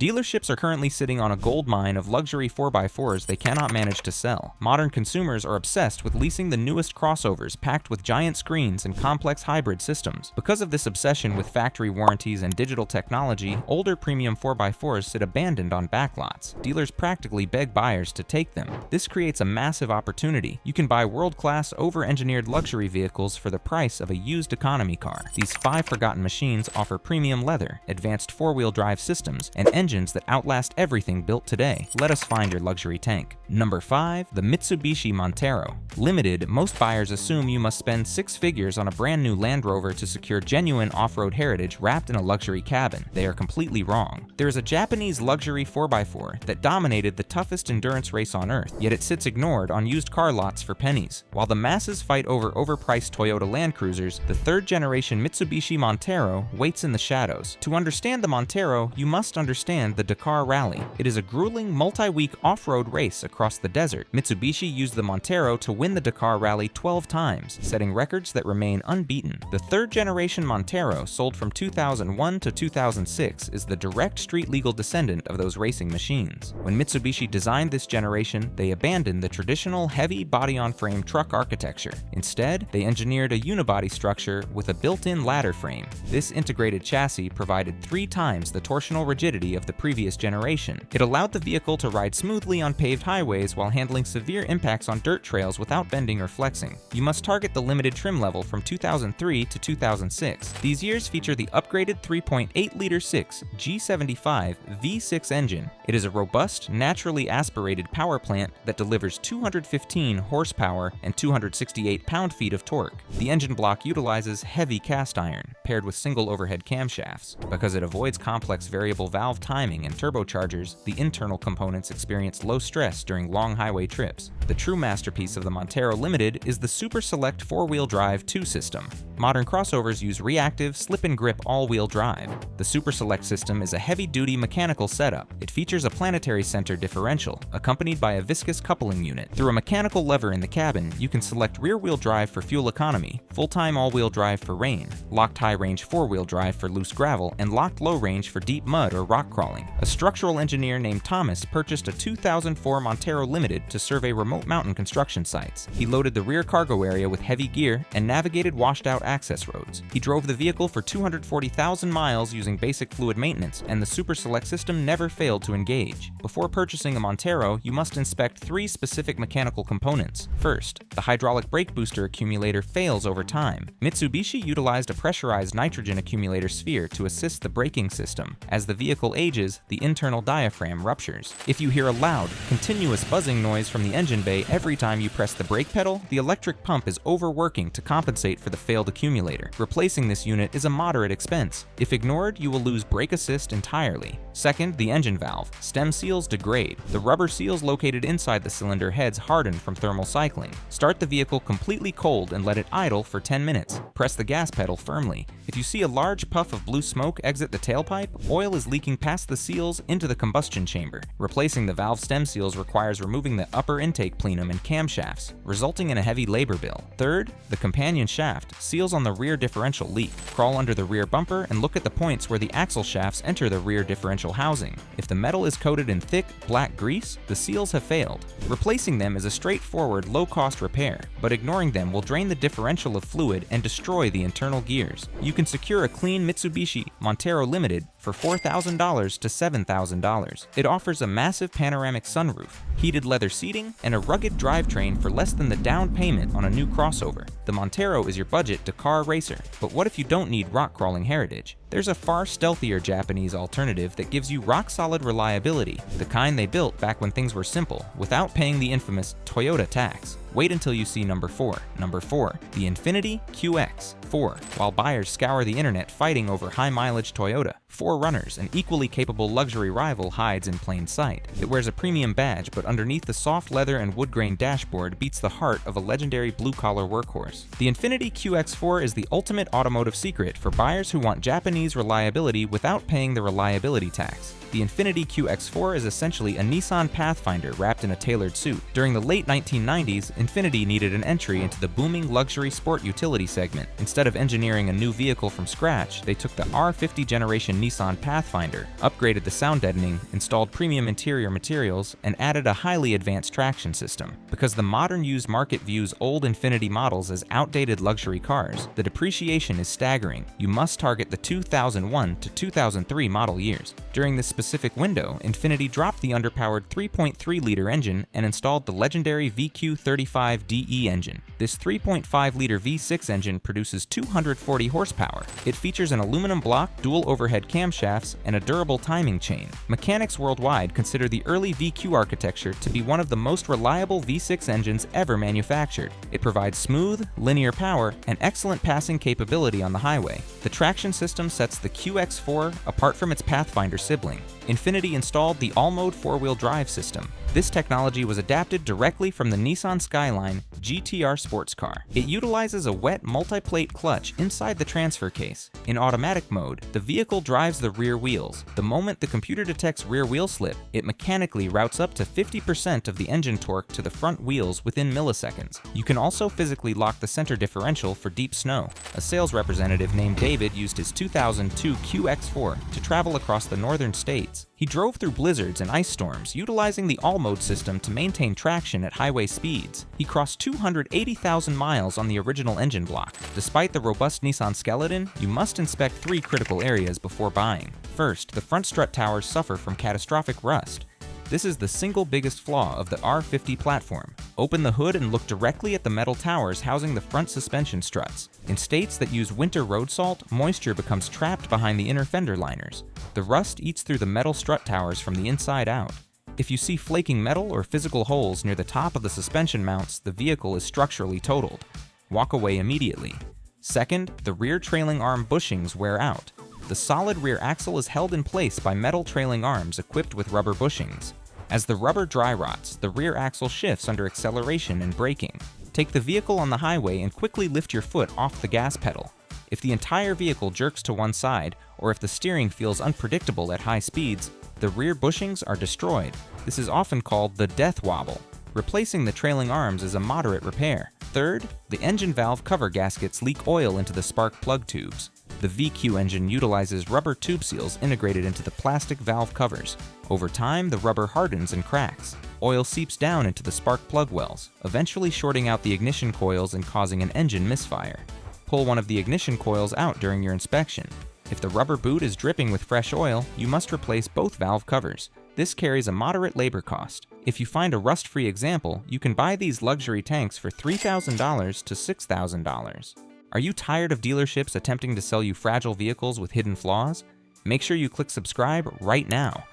Dealerships are currently sitting on a gold mine of luxury 4x4s they cannot manage to sell. Modern consumers are obsessed with leasing the newest crossovers packed with giant screens and complex hybrid systems. Because of this obsession with factory warranties and digital technology, older premium 4x4s sit abandoned on backlots. Dealers practically beg buyers to take them. This creates a massive opportunity. You can buy world-class, over-engineered luxury vehicles for the price of a used economy car. These 5 forgotten machines offer premium leather, advanced four-wheel drive systems, and engines that outlast everything built today. Let us find your luxury tank. Number 5. The Mitsubishi Montero. Limited, most buyers assume you must spend 6 figures on a brand new Land Rover to secure genuine off-road heritage wrapped in a luxury cabin. They are completely wrong. There is a Japanese luxury 4x4 that dominated the toughest endurance race on earth, yet it sits ignored on used car lots for pennies. While the masses fight over overpriced Toyota Land Cruisers, the third-generation Mitsubishi Montero waits in the shadows. To understand the Montero, you must understand the Dakar Rally. It is a grueling, multi-week off-road race across the desert. Mitsubishi used the Montero to win the Dakar Rally 12 times, setting records that remain unbeaten. The third-generation Montero, sold from 2001 to 2006, is the direct street-legal descendant of those racing machines. When Mitsubishi designed this generation, they abandoned the traditional heavy body-on-frame truck architecture. Instead, they engineered a unibody structure with a built-in ladder frame. This integrated chassis provided 3 times the torsional rigidity of the previous generation. It allowed the vehicle to ride smoothly on paved highways while handling severe impacts on dirt trails without bending or flexing. You must target the limited trim level from 2003 to 2006. These years feature the upgraded 3.8-liter 6 G75 V6 engine. It is a robust, naturally aspirated power plant that delivers 215 horsepower and 268 pound-feet of torque. The engine block utilizes heavy cast iron, paired with single overhead camshafts. Because it avoids complex variable valve timing and turbochargers, the internal components experience low stress during long highway trips. The true masterpiece of the Montero Limited is the Super Select 4-wheel drive 2 system. Modern crossovers use reactive, slip-and-grip all-wheel drive. The Super Select system is a heavy-duty mechanical setup. It features a planetary center differential, accompanied by a viscous coupling unit. Through a mechanical lever in the cabin, you can select rear-wheel drive for fuel economy, full-time all-wheel drive for rain, locked high-range 4-wheel drive for loose gravel, and locked low-range for deep mud or rock crawling. A structural engineer named Thomas purchased a 2004 Montero Limited to survey remote mountain construction sites. He loaded the rear cargo area with heavy gear and navigated washed-out access roads. He drove the vehicle for 240,000 miles using basic fluid maintenance, and the Super Select system never failed to engage. Before purchasing a Montero, you must inspect 3 specific mechanical components. First, the hydraulic brake booster accumulator fails over time. Mitsubishi utilized a pressurized nitrogen accumulator sphere to assist the braking system. As the vehicle ages, the internal diaphragm ruptures. If you hear a loud, continuous buzzing noise from the engine bay every time you press the brake pedal, the electric pump is overworking to compensate for the failed accumulator. Replacing this unit is a moderate expense. If ignored, you will lose brake assist entirely. Second, the engine valve. Stem seals degrade. The rubber seals located inside the cylinder heads harden from thermal cycling. Start the vehicle completely cold and let it idle for 10 minutes. Press the gas pedal firmly. If you see a large puff of blue smoke exit the tailpipe, oil is leaking past the seals into the combustion chamber. Replacing the valve stem seals requires removing the upper intake plenum and camshafts, resulting in a heavy labor bill. Third, the companion shaft. Seals on the rear differential leak. Crawl under the rear bumper and look at the points where the axle shafts enter the rear differential housing. If the metal is coated in thick, black grease, the seals have failed. Replacing them is a straightforward, low-cost repair, but ignoring them will drain the differential of fluid and destroy the internal gears. You can secure a clean Mitsubishi Montero Limited for $4,000 to $7,000. It offers a massive panoramic sunroof, heated leather seating, and a rugged drivetrain for less than the down payment on a new crossover. The Montero is your budget Dakar racer, but what if you don't need rock crawling heritage? There's a far stealthier Japanese alternative that gives you rock-solid reliability, the kind they built back when things were simple, without paying the infamous Toyota tax. Wait until you see number 4. Number 4, the Infiniti QX4. While buyers scour the internet fighting over high-mileage Toyota, 4Runners, an equally capable luxury rival, hides in plain sight. It wears a premium badge, but underneath the soft leather and wood-grain dashboard beats the heart of a legendary blue-collar workhorse. The Infiniti QX4 is the ultimate automotive secret for buyers who want Japanese reliability without paying the reliability tax. The Infiniti QX4 is essentially a Nissan Pathfinder wrapped in a tailored suit. During the late 1990s, Infiniti needed an entry into the booming luxury sport utility segment. Instead of engineering a new vehicle from scratch, they took the R50 generation Nissan Pathfinder, upgraded the sound deadening, installed premium interior materials, and added a highly advanced traction system. Because the modern used market views old Infiniti models as outdated luxury cars, the depreciation is staggering. You must target the 2001 to 2003 model years. During this specific window, Infiniti dropped the underpowered 3.3-liter engine and installed the legendary VQ35DE engine. This 3.5-liter V6 engine produces 240 horsepower. It features an aluminum block, dual overhead camshafts, and a durable timing chain. Mechanics worldwide consider the early VQ architecture to be one of the most reliable V6 engines ever manufactured. It provides smooth, linear power and excellent passing capability on the highway. The traction system sets the QX4 apart from its Pathfinder sibling. Infiniti installed the all-mode four-wheel drive system. This technology was adapted directly from the Nissan Skyline GTR sports car. It utilizes a wet multi-plate clutch inside the transfer case. In automatic mode, the vehicle drives the rear wheels. The moment the computer detects rear wheel slip, it mechanically routes up to 50% of the engine torque to the front wheels within milliseconds. You can also physically lock the center differential for deep snow. A sales representative named David used his 2002 QX4 to travel across the northern states. He drove through blizzards and ice storms, utilizing the all-mode system to maintain traction at highway speeds. He crossed 280,000 miles on the original engine block. Despite the robust Nissan skeleton, you must inspect 3 critical areas before buying. First, the front strut towers suffer from catastrophic rust. This is the single biggest flaw of the R50 platform. Open the hood and look directly at the metal towers housing the front suspension struts. In states that use winter road salt, moisture becomes trapped behind the inner fender liners. The rust eats through the metal strut towers from the inside out. If you see flaking metal or physical holes near the top of the suspension mounts, the vehicle is structurally totaled. Walk away immediately. Second, the rear trailing arm bushings wear out. The solid rear axle is held in place by metal trailing arms equipped with rubber bushings. As the rubber dry rots, the rear axle shifts under acceleration and braking. Take the vehicle on the highway and quickly lift your foot off the gas pedal. If the entire vehicle jerks to one side, or if the steering feels unpredictable at high speeds, the rear bushings are destroyed. This is often called the death wobble. Replacing the trailing arms is a moderate repair. Third, the engine valve cover gaskets leak oil into the spark plug tubes. The VQ engine utilizes rubber tube seals integrated into the plastic valve covers. Over time, the rubber hardens and cracks. Oil seeps down into the spark plug wells, eventually shorting out the ignition coils and causing an engine misfire. Pull one of the ignition coils out during your inspection. If the rubber boot is dripping with fresh oil, you must replace both valve covers. This carries a moderate labor cost. If you find a rust-free example, you can buy these luxury tanks for $3,000 to $6,000. Are you tired of dealerships attempting to sell you fragile vehicles with hidden flaws? Make sure you click subscribe right now.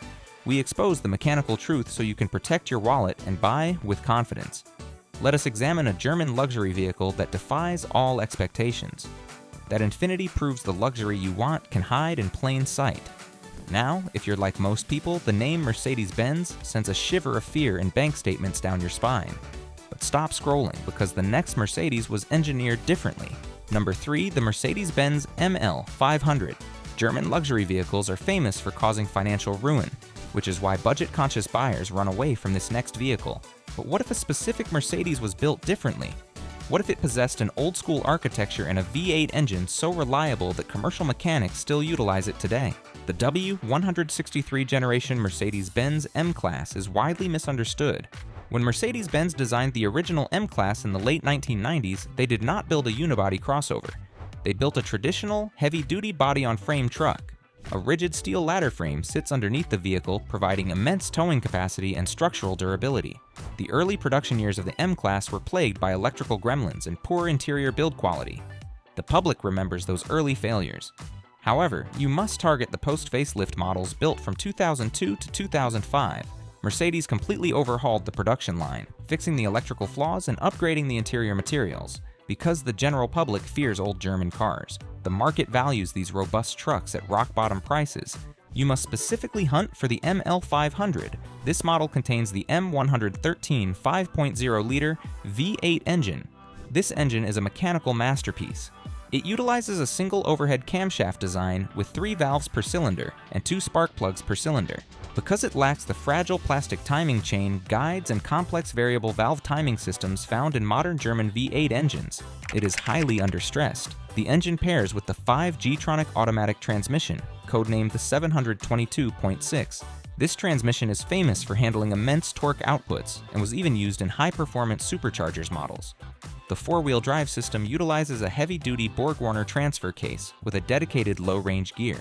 We expose the mechanical truth so you can protect your wallet and buy with confidence. Let us examine a German luxury vehicle that defies all expectations. That Infiniti proves the luxury you want can hide in plain sight. Now, if you're like most people, the name Mercedes-Benz sends a shiver of fear in bank statements down your spine. But stop scrolling, because the next Mercedes was engineered differently. Number 3, the Mercedes-Benz ML500. German luxury vehicles are famous for causing financial ruin, which is why budget-conscious buyers run away from this next vehicle. But what if a specific Mercedes was built differently? What if it possessed an old-school architecture and a V8 engine so reliable that commercial mechanics still utilize it today? The W163 generation Mercedes-Benz M-Class is widely misunderstood. When Mercedes-Benz designed the original M-Class in the late 1990s, they did not build a unibody crossover. They built a traditional, heavy-duty body-on-frame truck. A rigid steel ladder frame sits underneath the vehicle, providing immense towing capacity and structural durability. The early production years of the M-Class were plagued by electrical gremlins and poor interior build quality. The public remembers those early failures. However, you must target the post-facelift models built from 2002 to 2005. Mercedes completely overhauled the production line, fixing the electrical flaws and upgrading the interior materials. Because the general public fears old German cars, the market values these robust trucks at rock-bottom prices. You must specifically hunt for the ML500. This model contains the M113 5.0-liter V8 engine. This engine is a mechanical masterpiece. It utilizes a single overhead camshaft design with 3 valves per cylinder and 2 spark plugs per cylinder. Because it lacks the fragile plastic timing chain, guides, and complex variable valve timing systems found in modern German V8 engines, it is highly understressed. The engine pairs with the 5 G-tronic automatic transmission, codenamed the 722.6. This transmission is famous for handling immense torque outputs and was even used in high-performance superchargers models. The four-wheel drive system utilizes a heavy-duty Borg-Warner transfer case with a dedicated low-range gear.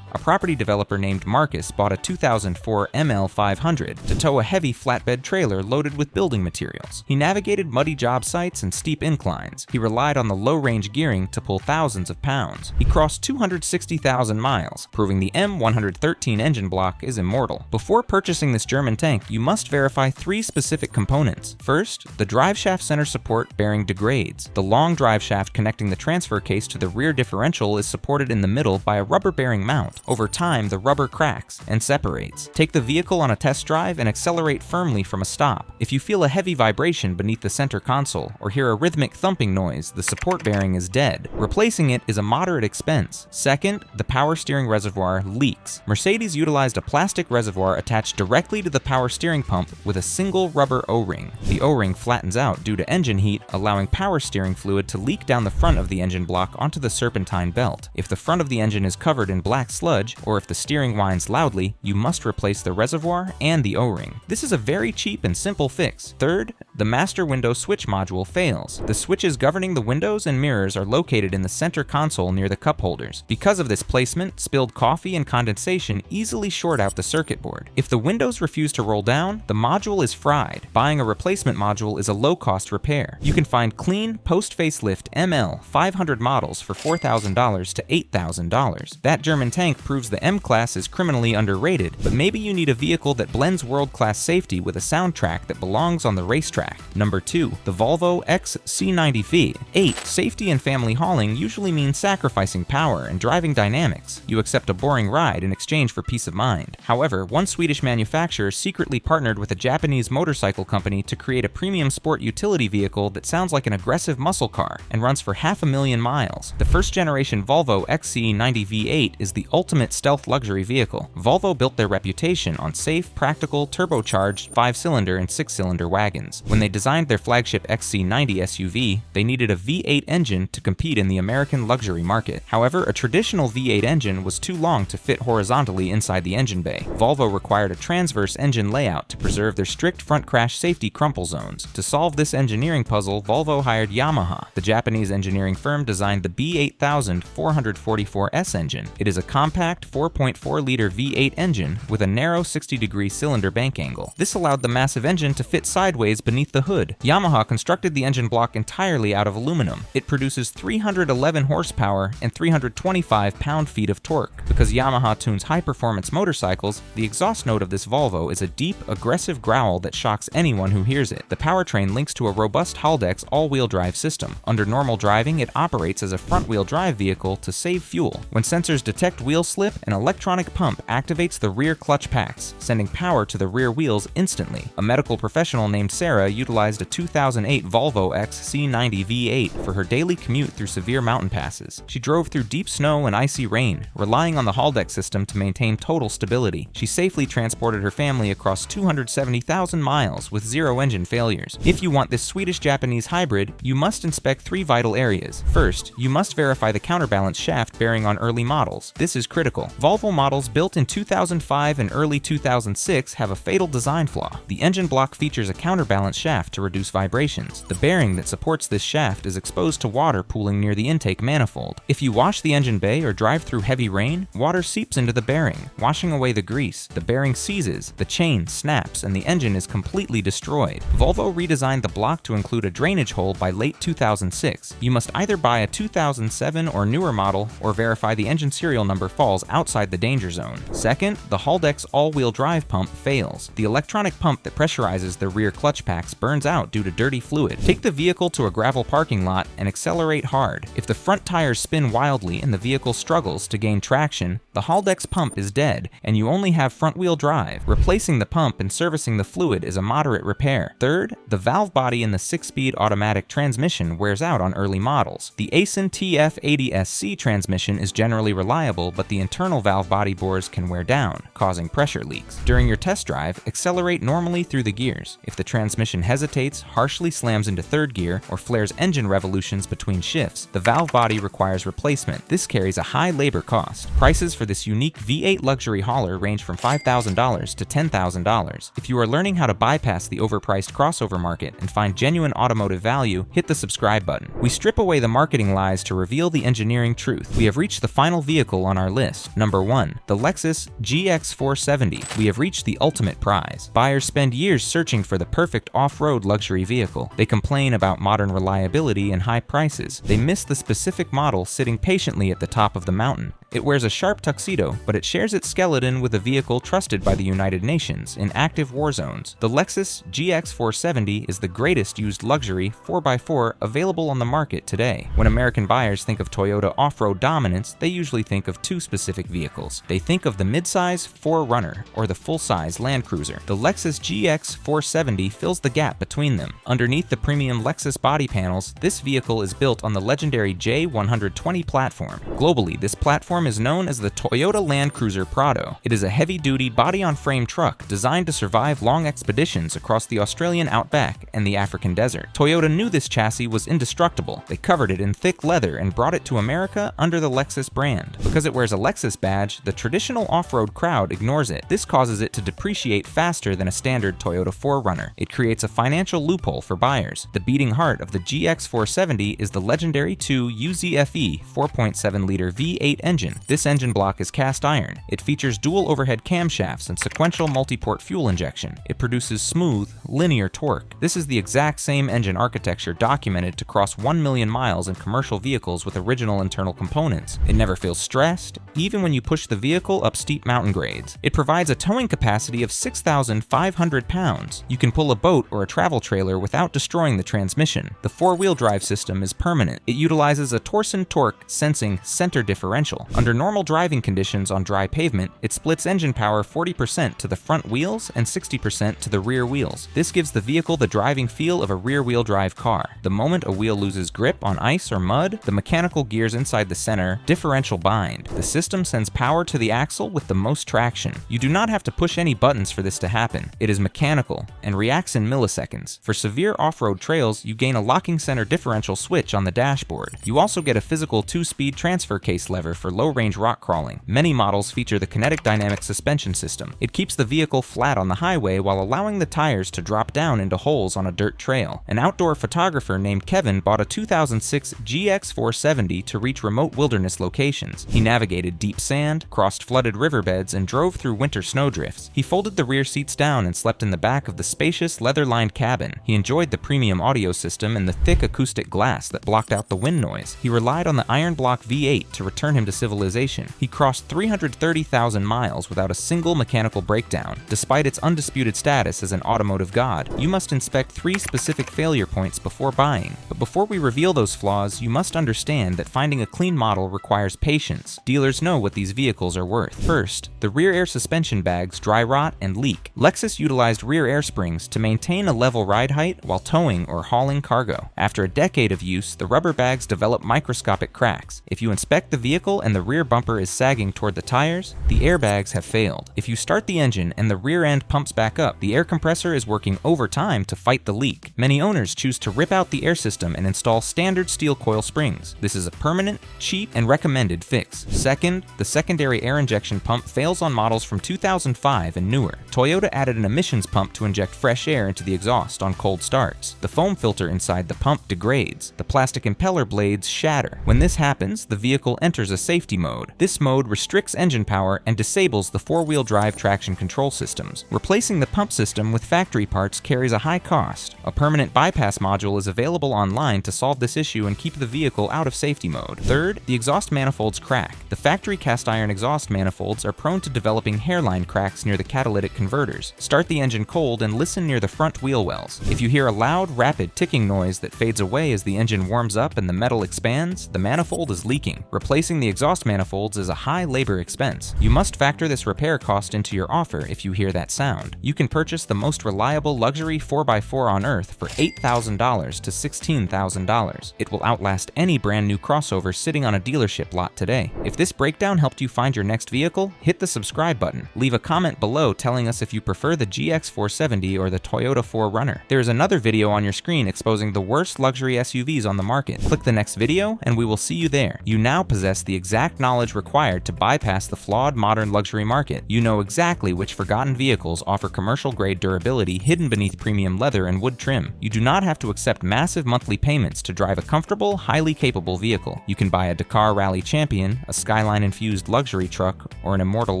A property developer named Marcus bought a 2004 ML500 to tow a heavy flatbed trailer loaded with building materials. He navigated muddy job sites and steep inclines. He relied on the low-range gearing to pull thousands of pounds. He crossed 260,000 miles, proving the M113 engine block is immortal. Before purchasing this German tank, you must verify 3 specific components. First, the driveshaft center support bearing degrades. The long driveshaft connecting the transfer case to the rear differential is supported in the middle by a rubber-bearing mount. Over time, the rubber cracks and separates. Take the vehicle on a test drive and accelerate firmly from a stop. If you feel a heavy vibration beneath the center console or hear a rhythmic thumping noise, the support bearing is dead. Replacing it is a moderate expense. Second, the power steering reservoir leaks. Mercedes utilized a plastic reservoir attached directly to the power steering pump with a single rubber O-ring. The O-ring flattens out due to engine heat, allowing power steering fluid to leak down the front of the engine block onto the serpentine belt. If the front of the engine is covered in black sludge, or if the steering whines loudly, you must replace the reservoir and the O-ring. This is a very cheap and simple fix. Third, the master window switch module fails. The switches governing the windows and mirrors are located in the center console near the cup holders. Because of this placement, spilled coffee and condensation easily short out the circuit board. If the windows refuse to roll down, the module is fried. Buying a replacement module is a low-cost repair. You can find clean, post-facelift ML500 models for $4,000 to $8,000. That German tank proves the M-Class is criminally underrated, but maybe you need a vehicle that blends world-class safety with a soundtrack that belongs on the racetrack. Number 2. The Volvo XC90 V8. Safety and family hauling usually means sacrificing power and driving dynamics. You accept a boring ride in exchange for peace of mind. However, one Swedish manufacturer secretly partnered with a Japanese motorcycle company to create a premium sport utility vehicle that sounds like an aggressive muscle car and runs for 500,000 miles. The first-generation Volvo XC90 V8 is the ultimate stealth luxury vehicle. Volvo built their reputation on safe, practical, turbocharged 5-cylinder and 6-cylinder wagons. When they designed their flagship XC90 SUV, they needed a V8 engine to compete in the American luxury market. However, a traditional V8 engine was too long to fit horizontally inside the engine bay. Volvo required a transverse engine layout to preserve their strict front crash safety crumple zones. To solve this engineering puzzle, Volvo hired Yamaha. The Japanese engineering firm designed the B8000 444S engine. It is a compact 4.4-liter V8 engine with a narrow 60-degree cylinder bank angle. This allowed the massive engine to fit sideways beneath the hood. Yamaha constructed the engine block entirely out of aluminum. It produces 311 horsepower and 325 pound-feet of torque. Because Yamaha tunes high-performance motorcycles, the exhaust note of this Volvo is a deep, aggressive growl that shocks anyone who hears it. The powertrain links to a robust Haldex all-wheel drive system. Under normal driving, it operates as a front-wheel drive vehicle to save fuel. When sensors detect wheel slip, an electronic pump activates the rear clutch packs, sending power to the rear wheels instantly. A medical professional named Sarah utilized a 2008 Volvo XC90 V8 for her daily commute through severe mountain passes. She drove through deep snow and icy rain, relying on the Haldex system to maintain total stability. She safely transported her family across 270,000 miles with 0 engine failures. If you want this Swedish-Japanese hybrid, you must inspect 3 vital areas. First, you must verify the counterbalance shaft bearing on early models. This is critical. Volvo models built in 2005 and early 2006 have a fatal design flaw. The engine block features a counterbalance shaft to reduce vibrations. The bearing that supports this shaft is exposed to water pooling near the intake manifold. If you wash the engine bay or drive through heavy rain, water seeps into the bearing, washing away the grease. The bearing seizes, the chain snaps, and the engine is completely destroyed. Volvo redesigned the block to include a drainage hole by late 2006. You must either buy a 2007 or newer model or verify the engine serial number falls outside the danger zone. Second, the Haldex all-wheel drive pump fails. The electronic pump that pressurizes the rear clutch pack wax burns out due to dirty fluid. Take the vehicle to a gravel parking lot and accelerate hard. If the front tires spin wildly and the vehicle struggles to gain traction, the Haldex pump is dead, and you only have front-wheel drive. Replacing the pump and servicing the fluid is a moderate repair. Third, the valve body in the 6-speed automatic transmission wears out on early models. The Aisin TF80SC transmission is generally reliable, but the internal valve body bores can wear down, causing pressure leaks. During your test drive, accelerate normally through the gears. If the transmission hesitates, harshly slams into third gear, or flares engine revolutions between shifts, the valve body requires replacement. This carries a high labor cost. Prices for this unique V8 luxury hauler range from $5,000 to $10,000. If you are learning how to bypass the overpriced crossover market and find genuine automotive value, hit the subscribe button. We strip away the marketing lies to reveal the engineering truth. We have reached the final vehicle on our list. Number 1. The Lexus GX470. We have reached the ultimate prize. Buyers spend years searching for the perfect off-road luxury vehicle. They complain about modern reliability and high prices. They miss the specific model sitting patiently at the top of the mountain. It wears a sharp tuxedo, but it shares its skeleton with a vehicle trusted by the United Nations in active war zones. The Lexus GX470 is the greatest used luxury 4x4 available on the market today. When American buyers think of Toyota off-road dominance, they usually think of two specific vehicles. They think of the midsize 4Runner or the full-size Land Cruiser. The Lexus GX470 fills the gap between them. Underneath the premium Lexus body panels, this vehicle is built on the legendary J120 platform. Globally, this platform is known as the Toyota Land Cruiser Prado. It is a heavy-duty, body-on-frame truck designed to survive long expeditions across the Australian outback and the African desert. Toyota knew this chassis was indestructible. They covered it in thick leather and brought it to America under the Lexus brand. Because it wears a Lexus badge, the traditional off-road crowd ignores it. This causes it to depreciate faster than a standard Toyota 4Runner. It creates a financial loophole for buyers. The beating heart of the GX470 is the legendary 2 UZFE 4.7-liter V8 engine. This engine block is cast iron. It features dual overhead camshafts and sequential multi-port fuel injection. It produces smooth, linear torque. This is the exact same engine architecture documented to cross 1 million miles in commercial vehicles with original internal components. It never feels stressed, even when you push the vehicle up steep mountain grades. It provides a towing capacity of 6,500 pounds. You can pull a boat or a travel trailer without destroying the transmission. The four-wheel drive system is permanent. It utilizes a torsion torque sensing center differential. Under normal driving conditions on dry pavement, it splits engine power 40% to the front wheels and 60% to the rear wheels. This gives the vehicle the driving feel of a rear-wheel drive car. The moment a wheel loses grip on ice or mud, the mechanical gears inside the center differential bind. The system sends power to the axle with the most traction. You do not have to push any buttons for this to happen. It is mechanical and reacts in milliseconds. For severe off-road trails, you gain a locking center differential switch on the dashboard. You also get a physical 2-speed transfer case lever for low-range rock crawling. Many models feature the kinetic dynamic suspension system. It keeps the vehicle flat on the highway while allowing the tires to drop down into holes on a dirt trail. An outdoor photographer named Kevin bought a 2006 GX470 to reach remote wilderness locations. He navigated deep sand, crossed flooded riverbeds, and drove through winter snowdrifts. He folded the rear seats down and slept in the back of the spacious, leather-lined cabin. He enjoyed the premium audio system and the thick acoustic glass that blocked out the wind noise. He relied on the iron block V8 to return him to civilization. He crossed 330,000 miles without a single mechanical breakdown. Despite its undisputed status as an automotive god, you must inspect 3 specific failure points before buying. But before we reveal those flaws, you must understand that finding a clean model requires patience. Dealers know what these vehicles are worth. First, the rear air suspension bags dry rot and leak. Lexus utilized rear air springs to maintain a level ride height while towing or hauling cargo. After a decade of use, the rubber bags develop microscopic cracks. If you inspect the vehicle and the rear bumper is sagging toward the tires, the airbags have failed. If you start the engine and the rear end pumps back up, the air compressor is working overtime to fight the leak. Many owners choose to rip out the air system and install standard steel coil springs. This is a permanent, cheap, and recommended fix. Second, the secondary air injection pump fails on models from 2005 and newer. Toyota added an emissions pump to inject fresh air into the exhaust on cold starts. The foam filter inside the pump degrades. The plastic impeller blades shatter. When this happens, the vehicle enters a safety safety mode. This mode restricts engine power and disables the four-wheel drive traction control systems. Replacing the pump system with factory parts carries a high cost. A permanent bypass module is available online to solve this issue and keep the vehicle out of safety mode. Third, the exhaust manifolds crack. The factory cast iron exhaust manifolds are prone to developing hairline cracks near the catalytic converters. Start the engine cold and listen near the front wheel wells. If you hear a loud, rapid ticking noise that fades away as the engine warms up and the metal expands, the manifold is leaking. Replacing the exhaust manifolds is a high labor expense. You must factor this repair cost into your offer if you hear that sound. You can purchase the most reliable luxury 4x4 on earth for $8,000 to $16,000. It will outlast any brand new crossover sitting on a dealership lot today. If this breakdown helped you find your next vehicle, hit the subscribe button. Leave a comment below telling us if you prefer the GX470 or the Toyota 4Runner. There is another video on your screen exposing the worst luxury SUVs on the market. Click the next video and we will see you there. You now possess the exact knowledge required to bypass the flawed modern luxury market. You know exactly which forgotten vehicles offer commercial-grade durability hidden beneath premium leather and wood trim. You do not have to accept massive monthly payments to drive a comfortable, highly capable vehicle. You can buy a Dakar Rally Champion, a Skyline-infused luxury truck, or an Immortal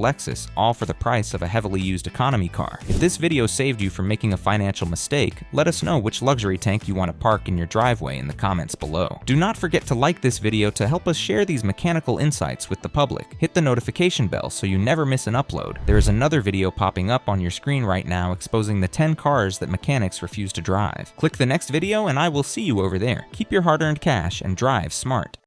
Lexus, all for the price of a heavily used economy car. If this video saved you from making a financial mistake, let us know which luxury tank you want to park in your driveway in the comments below. Do not forget to like this video to help us share these mechanical insights with the public. Hit the notification bell so you never miss an upload. There is another video popping up on your screen right now exposing the 10 cars that mechanics refuse to drive. Click the next video and I will see you over there. Keep your hard-earned cash and drive smart.